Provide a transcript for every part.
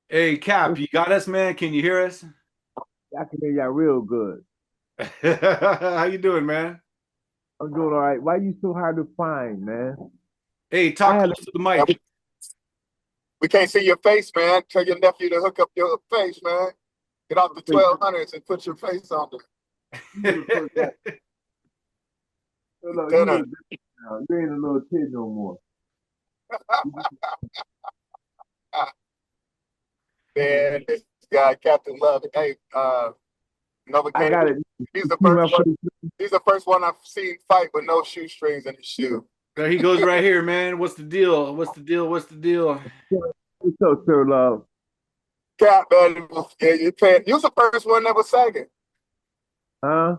Hey, Cap, What's you got us, man? Can you hear us? I can hear y'all real good. How you doing, man? I'm doing all right. Why you so hard to find, man? Hey, I talk had close to the Yeah, mic. we can't see your face, man. Tell your nephew to hook up your face, man. Get off the a face. 1200s and put your face on You was the first guy. So, the look, you dinner. was a big now. You ain't a little kid no more. Man, this guy, Captain Love. Hey, I Novocaine, got it. he's You the see my first one. face? He's the first one I've seen fight with no shoestrings in his shoe. There he goes right here, man. What's the deal? What's the deal? What's the deal? What's up, sir, love? Cap, man, yeah, you was the first one that was sagging. Huh?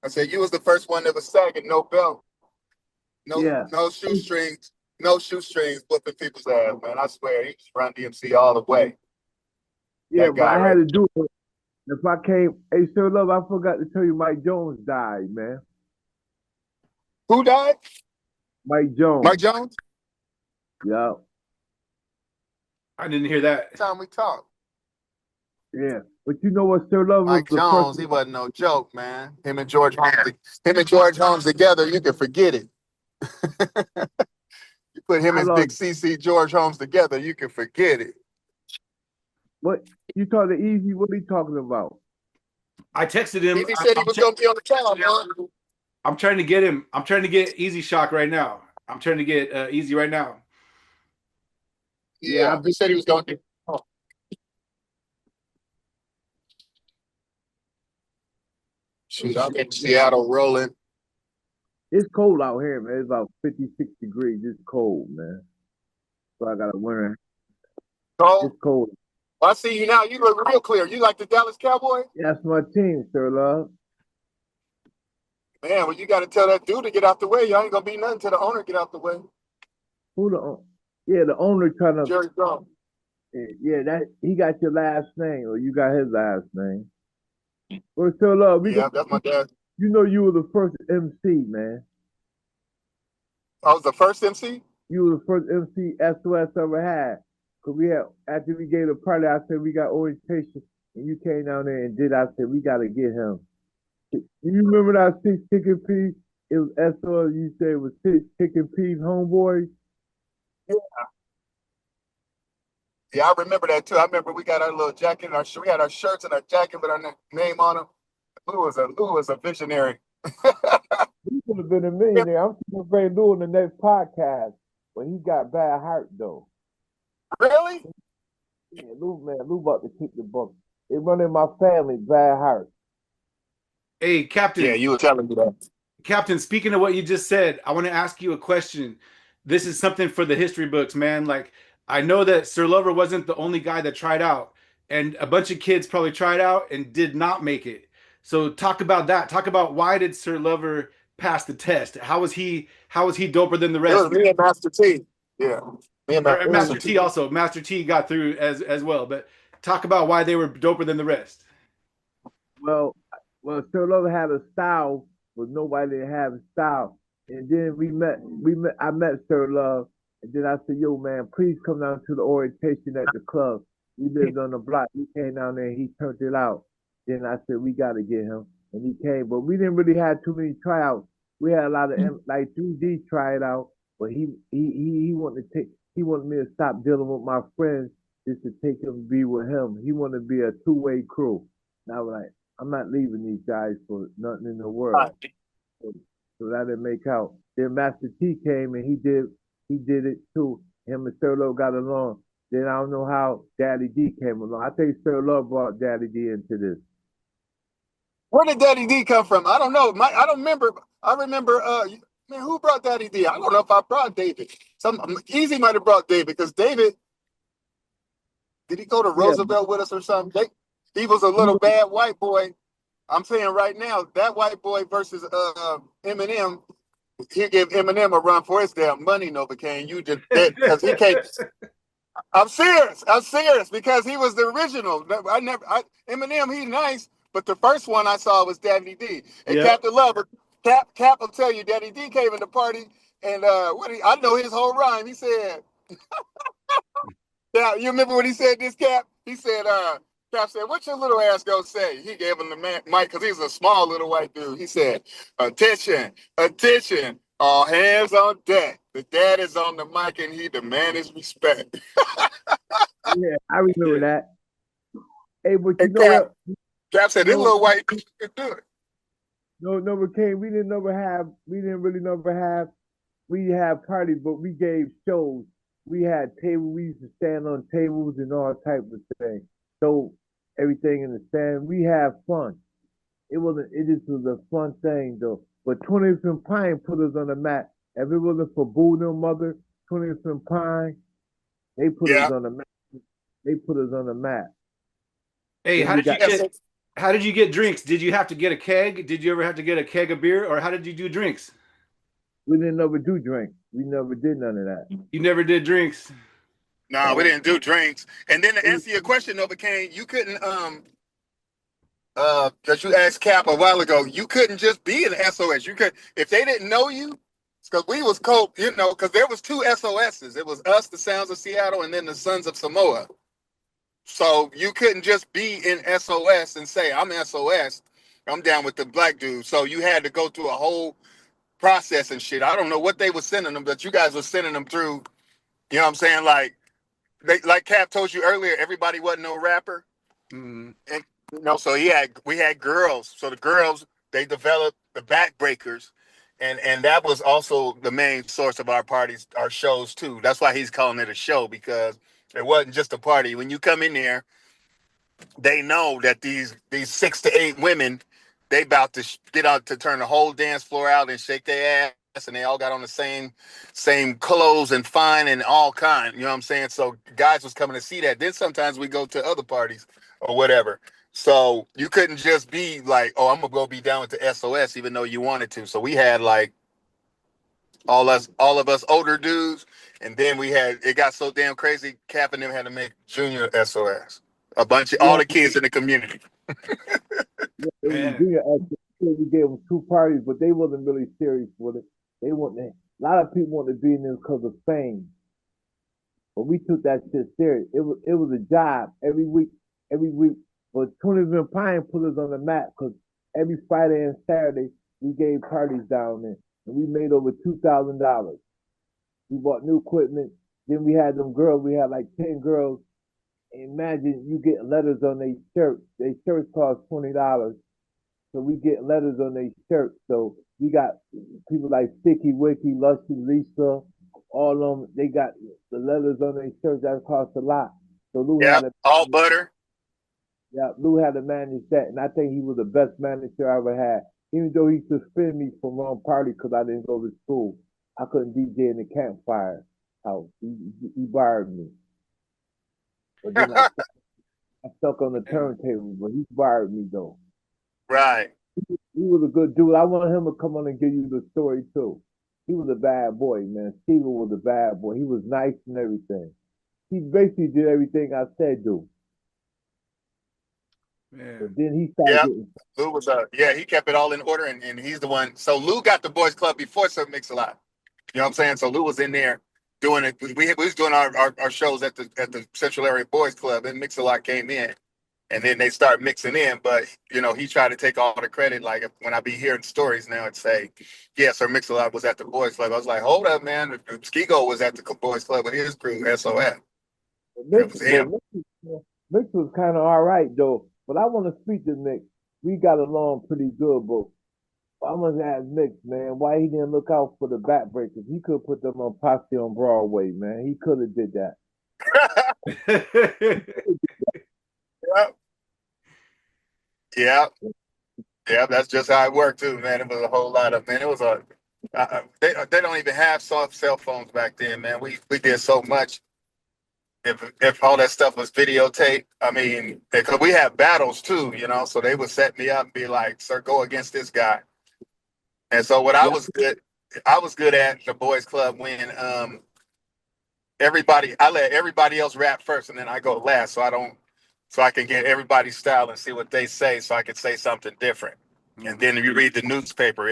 I said you was the first one that was sagging, no belt, Yeah. no shoestrings, no shoestrings, whooping people's ass, man. I swear, he was Run DMC all the way. Yeah, That but guy I had right. to do it. If I came, hey, sir, love, I forgot to tell you Mike Jones died, man. Who died? Mike Mike Jones. Jones? Yeah. I didn't hear that. Time we talked. Yeah. But you know what, sir, love was Mike the first. Jones, he wasn't no joke, man. Him and George Holmes together, you can forget it. You put him I and lost. Big CC George Holmes together, you can forget it. What you talking to Easy? What are you talking about? I texted him. He said he was going to be on the town, man. I'm trying to get him. I'm trying to get Easy Shock right now. I'm trying to get Easy right now. Yeah, Yeah, he said he was going to. Shoot, I'm in Seattle rolling. it's cold out here, man. It's about 56 degrees. It's cold, man. So I got a winter. It's Cole, cold. I see you now. You look real clear. You like the Dallas Cowboys? That's my team, sir, love. Man, well, you got to tell that dude to get out the way. Y'all ain't going to be nothing till the owner get out the way. Who the? Yeah, the owner trying to. Jerry Jones. Yeah, that he got your last name, or you got his last name. Well, sir, love, we got. Yeah, that's my dad. You know, you were the first MC, man. I was the first MC. You were the first MC SOS ever had. Cause we had after we gave the party, I said we got orientation, and you came down there and did. I said we got to get him. You remember that six chicken piece? It was SO. You said it was six chicken piece, homeboy. Yeah, I remember that too. I remember we got our little jacket, we had our shirts and our jacket with our name on them. Lou was a visionary. He could have been a millionaire. I'm super afraid Lou in the next podcast when he got bad heart though. Really? Yeah, Lou, man, Lou about to kick the bucket. It run in my family, bad heart. Hey, Yeah, Captain. you were telling me that. Captain, speaking of what you just said, I want to ask you a question. This is something for the history books, man. Like, I know that Sir Lover wasn't the only guy that tried out, and a bunch of kids probably tried out and did not make it. So talk about that. Talk about why did Sir Lover pass the test? How was he doper than the It rest? was me and Master T. Yeah, me and Or It was Master Master T. T also. Master T got through as well, but talk about why they were doper than the rest. well, well, Sir Lover had a style, but nobody didn't have a style. And then I met Sir Love, and then I said, "Yo, man, please come down to the orientation at the club." We lived on the block. He came down there, and he turned it out. Then I said, "We got to get him," and he came. But we didn't really have too many tryouts. We had a lot of like 3D try it out, but he wanted to take. He wanted me to stop dealing with my friends just to take him to be with him. He wanted to be a two-way crew. And I was like, I'm not leaving these guys for nothing in the world. So, so that didn't make out. Then Master T came and he did it too. Him and Sir Love got along. Then I don't know how Daddy D came along. I think Sir Love brought Daddy D into this. Where did Daddy D come from? I don't know. I don't remember. I remember. Man, who brought Daddy D? I don't know if I brought David. Easy might have brought David because David, did he go to Yeah, Roosevelt with us or something? He was a he little was, bad white boy. I'm saying right now that white boy versus Eminem, he gave Eminem a run for his damn money, Novocaine. You just because he can't. I'm serious. I'm serious because he was the original. Eminem. He's nice, but the first one I saw was Daddy D. And Yep. Captain Lover, Cap will tell you, Daddy D came in the party, and I know his whole rhyme. He said, Cap, you remember when he said this, Cap? He said, Cap said, "What your little ass gonna say?" He gave him the mic because he's a small little white dude. He said, "Attention, attention, all hands on deck. The dad is on the mic and he demands respect." Yeah, I remember Yeah. that. Hey, but you And know what? Cap said, "This No, little white dude can do it." no, McCain, we didn't really never have, we had parties, but we gave shows. We had tables, we used to stand on tables and all types of things. So everything in the stand, we had fun. It just was a fun thing though. But 20th and Pine put us on the map. If it wasn't for Boo and their mother, 20th and Pine, they put us Yeah. on the map. They put us on the map. Hey, Then we got how did you get drinks? Did you have to get a keg? Did you ever have to get a keg of beer, or how did you do drinks? we didn't never do drinks. We never did none of that. You never did drinks. No, we No. didn't do drinks. And then to answer your question, Novocaine, you couldn't that you asked Cap a while ago, you couldn't just be an SOS. You could, if they didn't know you, because we was because there was two SOSs. It was us, the Sounds of Seattle, and then the Sons of Samoa. So you couldn't just be in SOS and say, "I'm SOS. I'm down with the black dude." So you had to go through a whole process and shit. I don't know what they were sending them, but you guys were sending them through, you know what I'm saying? Like Cap told you earlier, everybody wasn't no rapper. Mm. And so we had girls. So the girls, they developed the backbreakers, and that was also the main source of our parties, our shows too. That's why he's calling it a show, because it wasn't just a party. When you come in there, they know that these 6 to 8 women, they about to get out to turn the whole dance floor out and shake their ass, and they all got on the same clothes and fine and all kind. You know what I'm saying? So guys was coming to see that. Then sometimes we go to other parties or whatever. So you couldn't just be like, "Oh, I'm gonna go be down with the SOS," even though you wanted to. So we had like all of us older dudes, and then it got so damn crazy. Cap and them had to make junior SOS. A bunch of all Yeah, the kids in the community. yeah, it was a Man. junior actor. We gave them two parties, but they wasn't really serious with it. They wanted a lot of people wanted to be in there because of fame, but we took that shit serious. It was a job every week. But Tony Van Pine put us on the map because every Friday and Saturday we gave parties down there, and we made over $2,000. We bought new equipment. Then we had them girls. We had like 10 girls. Imagine you get letters on their shirts. Their shirts cost $20. So we get letters on their shirts. So we got people like Sticky Wicky, Lusty Lisa, all of them. They got the letters on their shirts. That cost a lot. So Yeah, all butter. Lou had to manage that, and I think he was the best manager I ever had. Even though he suspended me from wrong party because I didn't go to school, I couldn't DJ in the campfire house. He barred me, but then I stuck on the turntable. But he barred me though. Right. He was a good dude. I want him to come on and give you the story too. He was a bad boy, man. Steven was a bad boy. He was nice and everything. He basically did everything I said do. But Man. then he started Yeah. getting. Lou was he kept it all in order, and he's the one. So Lou got the boys club before Sir Mix-a-Lot. You know what I'm saying? So Lou was in there doing it. We was doing our shows at the Central Area Boys Club, and Mix-a-Lot came in, and then they start mixing in. But he tried to take all the credit. Like when I be hearing stories now, and say, "Yeah, Sir Mix-a-Lot was at the Boys Club." I was like, "Hold up, man! Skigo was at the Boys Club with his crew, SOS. It was him." Mix was kind of all right though. But I want to speak to Mix. We got along pretty good, but I'm gonna ask Mix, man, why he didn't look out for the backbreakers? He could put them on Posse on Broadway, man. He could have did that. Yeah, yeah, yeah. That's just how it worked too, man. It was a whole lot of man. It was they don't even have soft cell phones back then, man. We did so much. If all that stuff was videotaped, I mean, because we had battles too, so they would set me up and be like, "Sir, go against this guy." And so what Yeah, I was good at the boys club when I let everybody else rap first and then I go last, so I can get everybody's style and see what they say, so I can say something different. Mm. And then if you read the newspaper,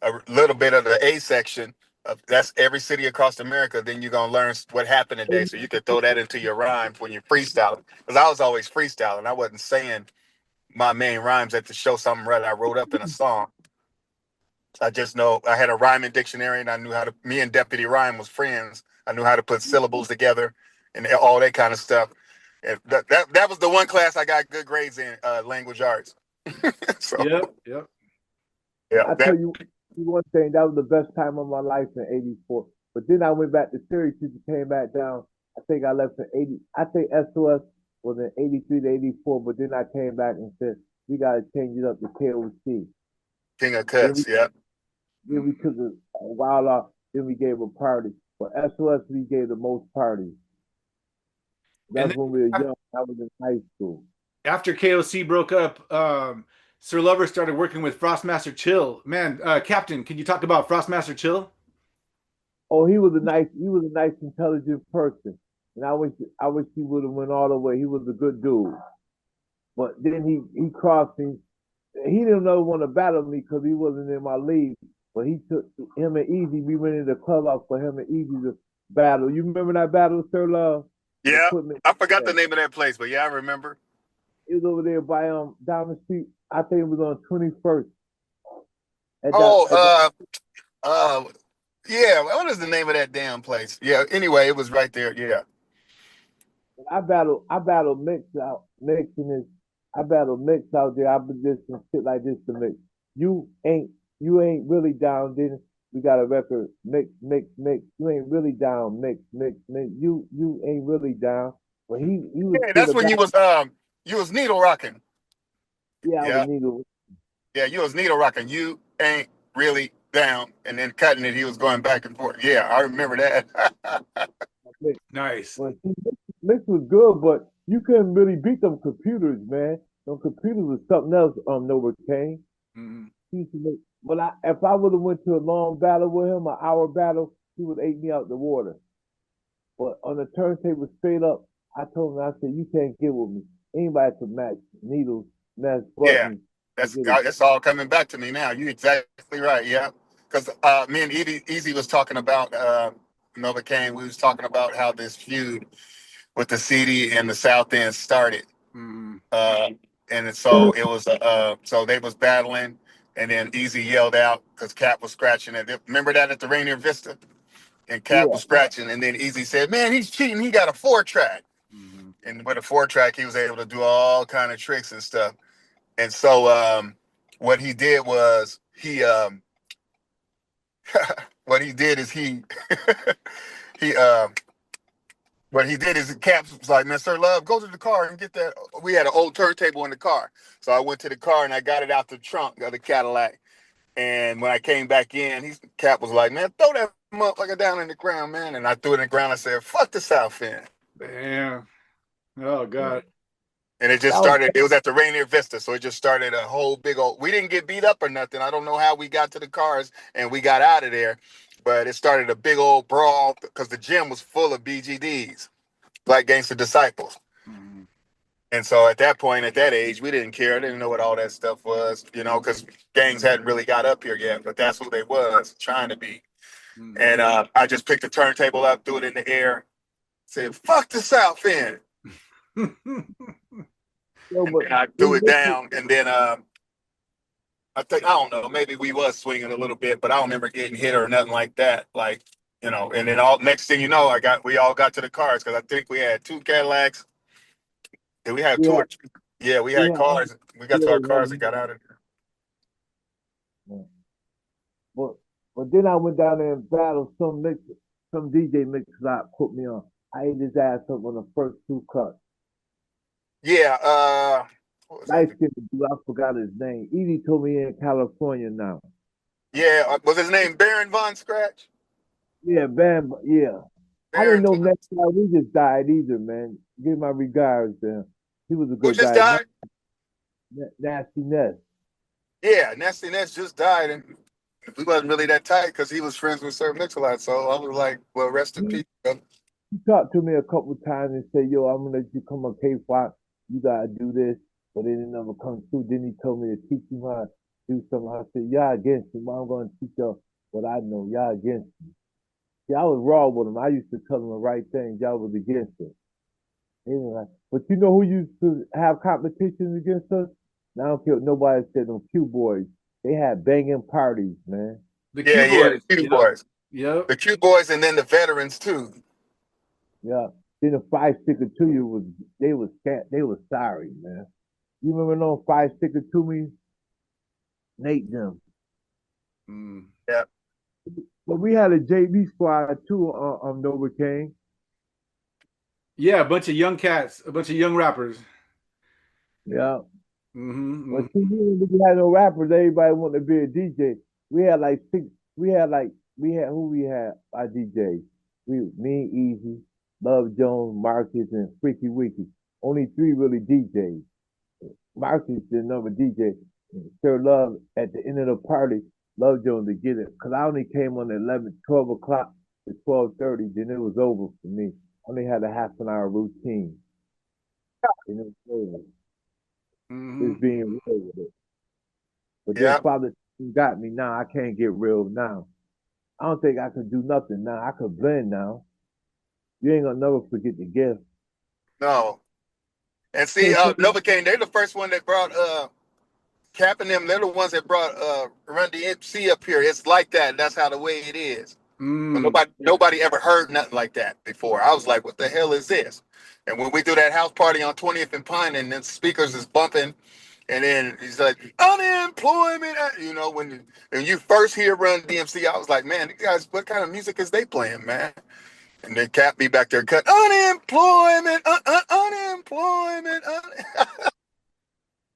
a little bit of the A section, That's every city across America. Then you're gonna learn what happened today, so you could throw that into your rhymes when you're freestyling. Because I was always freestyling. I wasn't saying my main rhymes at to show something right I wrote up in a song. I just know I had a rhyming dictionary, and I knew how to. Me and Deputy Rhyme was friends. I knew how to put syllables together and all that kind of stuff. And that was the one class I got good grades in, language arts. So Yep, yep. yeah, I tell you one thing, that was the best time of my life in '84. But then I went back to Syracuse and came back down. I think I left in '80. I think SOS was in '83 to '84. But then I came back and said we got to change it up to KOC. King of Then we Cuts. Yeah. then we took a while off. Then we gave a party. But SOS we gave the most parties. And That's when we were then young. I was in high school. after KOC broke up, Sir Lover started working with Frostmaster Chill. Man, Captain, can you talk about Frostmaster Chill? Oh, he was a nice, intelligent person, and I wish he would have went all the way. He was a good dude, but then he crossed me. He didn't know want to battle me because he wasn't in my league. But he took him and Easy. We went into the clubhouse for him and Easy to battle. You remember that battle, Sir Love? Yeah. Equipment. I forgot Yeah. the name of that place, but yeah, I remember. It was over there by down the street. I think it was on 21st. Oh, At that uh, yeah. What is the name of that damn place? Yeah. Anyway, it was right there. Yeah. I battled Mix in this. I battled Mix out there. I been just some shit like this to Mix. You ain't you ain't really down. Then we got a record. Mix. You ain't really down. Mix. You ain't really down. But he was Yeah, still that's a when battle. you was needle rocking. Yeah, I was Yeah. needle. Yeah, you was needle rocking. You ain't really down, and then cutting it. He was going back and forth. Yeah, I remember that. Mix. Nice. But see, Mix was good, but you couldn't really beat them computers, man. Them computers was something else. Nova Kane. Mhm. He used to make, but if I would have went to a long battle with him, an hour battle, he would ate me out the water. But on the turntable straight up, I told him, I said, you can't get with me. Anybody can match needles, match Yeah, buttons, and get it. that's all coming back to me now. You exactly right. Yeah, because me and Easy was talking about Nova Kane. We was talking about how this feud with the CD and the South End started. Mhm. Uh, and so it was so they was battling, and then Easy yelled out because Cap was scratching it. Remember that at the Rainier Vista, and Cap Yeah, was scratching, and then Easy said, "Man, he's cheating. He got a 4-track." Mhm. And with a 4-track, he was able to do all kind of tricks and stuff. And so what he did was what he did is he what he did is Caps was like, man, Sir Love, go to the car and get that. We had an old turntable in the car. So I went to the car and I got it out the trunk of the Cadillac. And when I came back in, Cap was like, man, throw that motherfucker down in the ground, man. And I threw it in the ground. I said, fuck the South End. Damn. Oh God. And it just that was started, it was at the Rainier Vista. So it just started a whole big old, we didn't get beat up or nothing. I don't know how we got to the cars and we got out of there. But it started a big old brawl because the gym was full of BGDs, Black Gangster Disciples. Mhm. And so at that point, at that age, we didn't care. I didn't know what all that stuff was, because gangs hadn't really got up here yet. But that's who they was trying to be. Mhm. And I just picked the turntable up, threw it in the air, said, fuck the South End. yo, And but then I threw it down. And then I don't know, maybe we was swinging a little bit, but I don't remember getting hit or nothing like that. Like, and then all next thing you know, we all got to the cars because I think we had 2 Cadillacs. Did we have 2 yeah, or 3? Yeah, we had yeah, cars. We got to our cars and got out of there. yeah. But then I went down there and battled some DJ mix lot put me on. I ate his ass up on the first 2 cuts. Yeah, what was that? Light skinned dude, I forgot his name. Edie told me he in California now. Yeah, was his name Baron Von Scratch? Yeah, Bam. Yeah, I didn't Baron, know Next Guy we just died either, man. Give my regards to him. He was a who good just guy. died? Nasty Ness. Yeah, Nasty Ness just died, and we wasn't really that tight because he was friends with Sir Mix-a-Lot. So I was like, well, rest in He, peace, brother. he talked to me a couple times and said, "Yo, I'm gonna let you come on K-Fox. You gotta do this," but it didn't never come through. Then he told me to teach him how to do something. I said, "Yeah, against him. I'm gonna teach you but I know y'all against me. See, I was raw with them. I used to tell them the right thing. Y'all was against us. But you know who used to have competitions against us? Now I don't care what nobody said. Them Q boys, they had banging parties, man. The Q Yeah, boys. the Q Yep. boys. Yep. The Q boys and then the veterans too. Yeah. Then the five sticker to you was they was sorry, man. You remember those five sticker to me? Nate them. Mm. Yeah. But we had a JV squad too on Nova King. Yeah, a bunch of young cats, a bunch of young rappers. Yeah. But Mm-hmm. we had no rappers. Everybody wanted to be a DJ. We had like six. We had who we had our DJ. Me, Easy, Love Jones, Marcus, and Freaky Wicky. Only three really DJs. Marcus the number DJ. Sir Love at the end of the party. Love Jones to get it because I only came on at 12 o'clock to 12:30. Then it was over for me. I only had a half an hour routine. And it was over. Just Mm-hmm. being real with it. But then Yeah. Father got me now. I can't get real now. I don't think I could do nothing now. I could blend now. You ain't gonna never forget the gift. No. And see, Can't take Novocaine, they're the first one that brought Cap and them, they're the ones that brought Run DMC up here. It's like that. That's how the way it is. But Mm. nobody ever heard nothing like that before. I was like, what the hell is this? And when we do that house party on 20th and Pine and then speakers is bumping, and then he's like, unemployment, when you first hear Run DMC, I was like, man, these guys, what kind of music is they playing, man? And then Cap be back there cut unemployment, unemployment.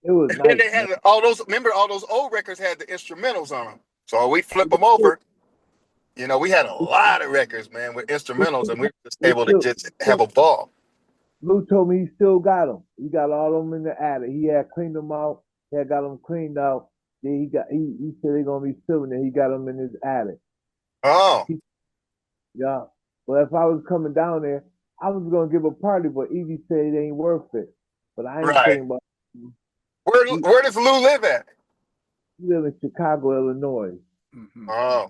it was And then nice, they man. had all those. Remember, all those old records had the instrumentals on them. So we flip them over. We had a lot of records, man, with instrumentals, and we were just able to just have a ball. Lou told me he still got them. He got all of them in the attic. He had cleaned them out. He had got them cleaned out. Then he said they're gonna be still in there. He got them in his attic. Oh, Yeah. But if I was coming down there, I was gonna give a party, but Evie said it ain't worth it. But I ain't right. thinking about he, Where does Lou live at? he live in Chicago, Illinois. Mm-hmm. Oh,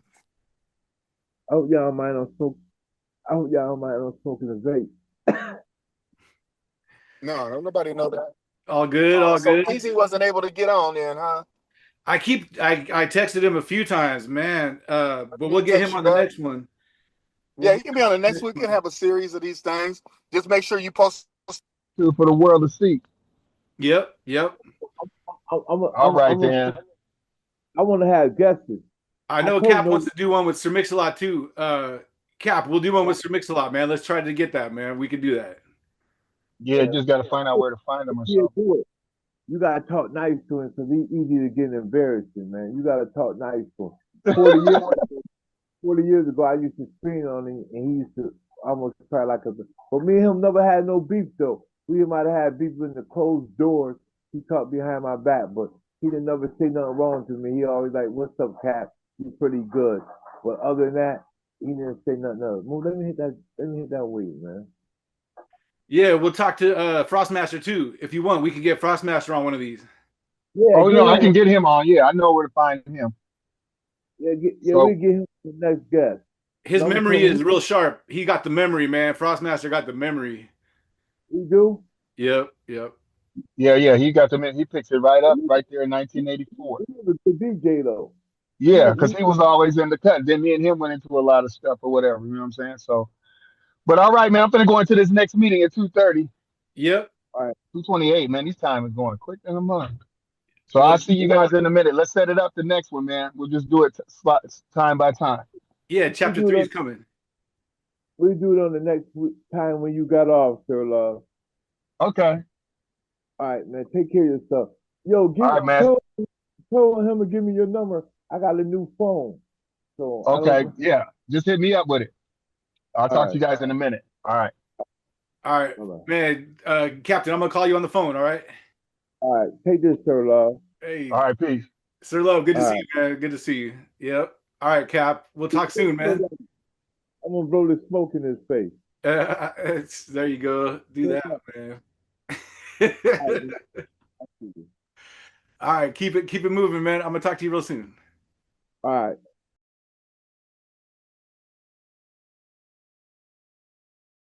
I hope y'all mind on smoke. I hope y'all mind on smoking a vape. no, nobody know that. All good, Oh, all so good. Easy wasn't able to get on then, huh? I texted him a few times, man. But He we'll get him text you on the back. next one. We'll Yeah, get he can be on the him on the next next week and one. have a series of these things. Just make sure you post For the world to see. Yep, yep. All right then. I want to have guests. I I know told Cap no wants to do one with Sir Mix-a-Lot too. Cap, we'll do one with Sir Mix-a-Lot, man. Let's try to get that, man. We can do that. Yeah, just got to find out where to find them or something. Do it. You gotta talk nice to him because he's easy to get embarrassing, man. You gotta talk nice to him. 40 years ago, I used to screen on him, and he used to almost cry like a. But me and him never had no beef though. We might have had beef in the closed doors. He talked behind my back, but he didn't never say nothing wrong to me. He always like, "What's up, Cap? You pretty good." But other than that, he didn't say nothing else. Well, let me hit that. Let me hit that weed, man. Yeah, we'll talk to Frostmaster too. If you want, we can get Frostmaster on one of these. Yeah, Oh no, I get can him. get him on. Yeah, I know where to find him. We So get him the next guest. His I'm memory telling is real sharp. He got the memory, man. Frostmaster got the memory. you, do. Yep, yep. yeah, he got them in. He picks it right up right there in 1984. He was a good DJ though. He Yeah, was, because he was always in the cut. Then me and him went into a lot of stuff or whatever. You know what I'm saying? So, but all right, man. I'm gonna go into this next meeting at 2:30, Yep. all right. 2:28. Man, this time is going quick in a month. So Well, I'll see you guys in a minute. Let's set it up the next one, man. We'll just do it time by time. yeah, We chapter do it three on, is coming. we do it on the next time when you got off, Sir Love. Okay. All right, man. Take care of yourself. Yo, All right, man. tell him to give me your number. I got a new phone, so I Okay. don't. Yeah. Just hit me up with it. I'll All talk to right, you guys in a minute. All right. All right, all right, man. Captain, I'm gonna call you on the phone. All right. all right. Take this, Sir Love. Hey, All right. Peace. Sir Love, good to All see right. you, man. Good to see you. Yep. All right, Cap. We'll talk soon, man. I'm gonna blow the smoke in his face. There you go. Do that, man. All right, All right, keep it moving, man. I'm gonna talk to you real soon. all right.